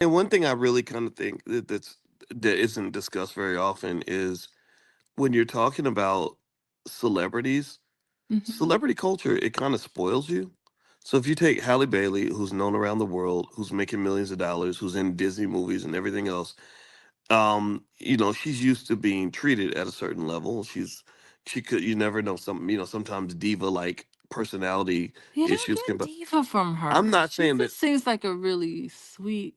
And one thing I really kind of think that isn't discussed very often is when you're talking about celebrities, Mhm. celebrity culture, it kind of spoils you. So if you take Halle Bailey, who's known around the world, who's making millions of dollars, who's in Disney movies and everything else, she's used to being treated at a certain level. She could you never know sometimes diva like personality You don't issues can get but diva from I'm her. not She saying that just seems like a really sweet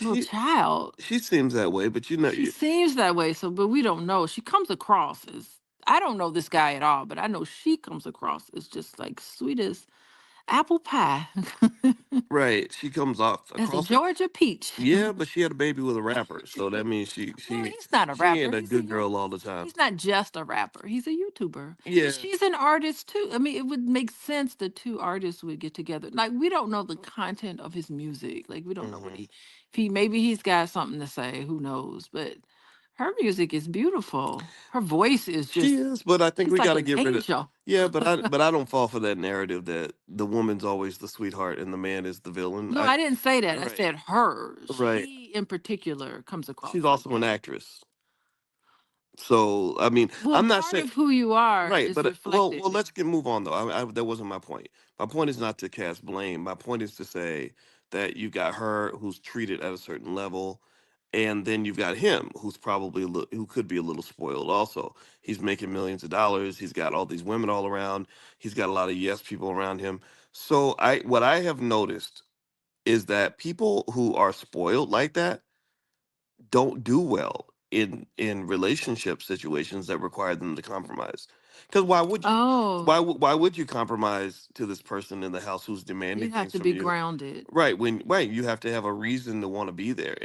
little she child. she seems that way, but She seems that way, so but we don't know. She comes across as I don't know this guy at all, but I know she comes across as just like sweet as apple pie. right, she comes off As a across it. Georgia peach. Yeah, but she had a baby with a rapper, so that means she Well, she he's not a she rapper. ain't a good girl all the time. He's not just a rapper. He's a YouTuber. And Yeah. she's an artist too. I mean, it would make sense the two artists would get together. Like we don't know the content of his music. Like we don't know what Hmm. if he maybe he's got something to say, who knows? But her music is beautiful. Her voice is She just is, but I think she's we like got to an get rid of. angel. Yeah, but I don't fall for that narrative that the woman's always the sweetheart and the man is the villain. No, I I didn't say that. I Right, said her. right. She in particular comes She's across like also an that. actress. So, I mean, Well, I'm not part saying of who you are right, is but well, reflected. let's get move on though. That wasn't my point. My point is not to cast blame. My point is to say that you got her who's treated at a certain level, and then you've got him who's probably who could be a little spoiled. Also, he's making millions of dollars. He's got all these women all around. He's got a lot of yes people around him. So what I have noticed is that people who are spoiled like that don't do well in relationship situations that require them to compromise. Because why would you? Oh, Why would you compromise to this person in the house who's demanding you have things to from be you? grounded. Right, you have to have a reason to want to be there.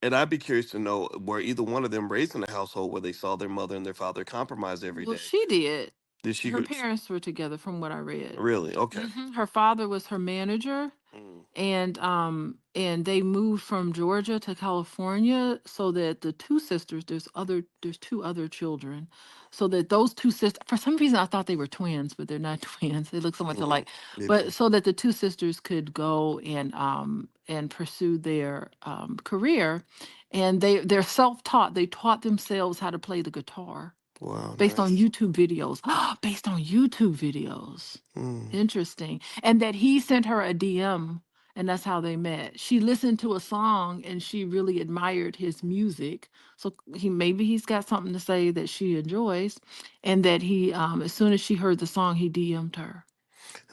And I'd be curious to know, were either one of them raised in a household where they saw their mother and their father compromise every Well, day? she did. Did she Her parents were together from what I read. really? Okay. Her father was her manager Mm. and they moved from Georgia to California so that the two sisters there's two other children so that those two sisters for some reason I thought they were twins but they're not twins they look so much Mm-mm. alike They but don't. so that the two sisters could go and pursue their career and they're self-taught they taught themselves how to play the guitar Wow, based on nice. YouTube videos based on YouTube videos. Mm. Interesting. And that he sent her a DM and that's how they met. She listened to a song and she really admired his music. So he's got something to say that she enjoys and that he as soon as she heard the song he DM'd her.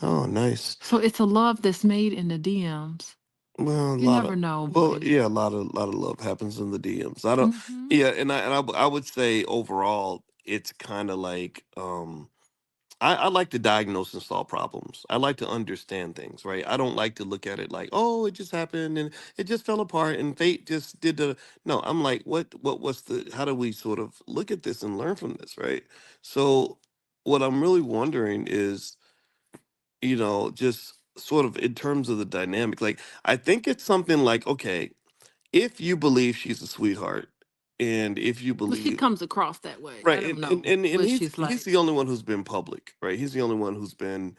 Oh, nice. So it's a love that's made in the DMs. Well, a You lot of never know, well, boys. yeah, a lot of love happens in the DMs. I don't, Mhm. yeah, I would say overall, it's kind of like, I like to diagnose and solve problems. I like to understand things, right? I don't like to look at it like, oh, it just happened and it just fell apart and fate just did the. No, I'm like, what was the? How do we sort of look at this and learn from this, right? So, what I'm really wondering is, just sort of in terms of the dynamic, like I think it's something like, okay, if you believe she's a sweetheart, and if you Well, she believe comes across that way. I right, don't know and what he's she's he's like. the only one who's been public, right? He's the only one who's been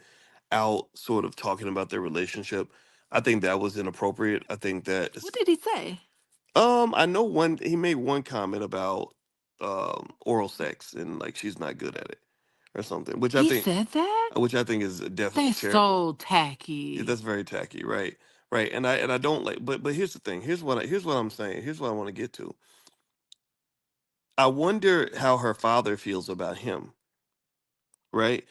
out sort of talking about their relationship. I think that was inappropriate. I think that What did he say? I know one he made one comment about oral sex and like she's not good at it or something, He said that? which I think is definitely That's terrible. so Yeah, tacky. that's very tacky, right? Right. And I don't like but here's the thing. Here's what I'm saying. Here's what I want to get to. I wonder how her father feels about him, right?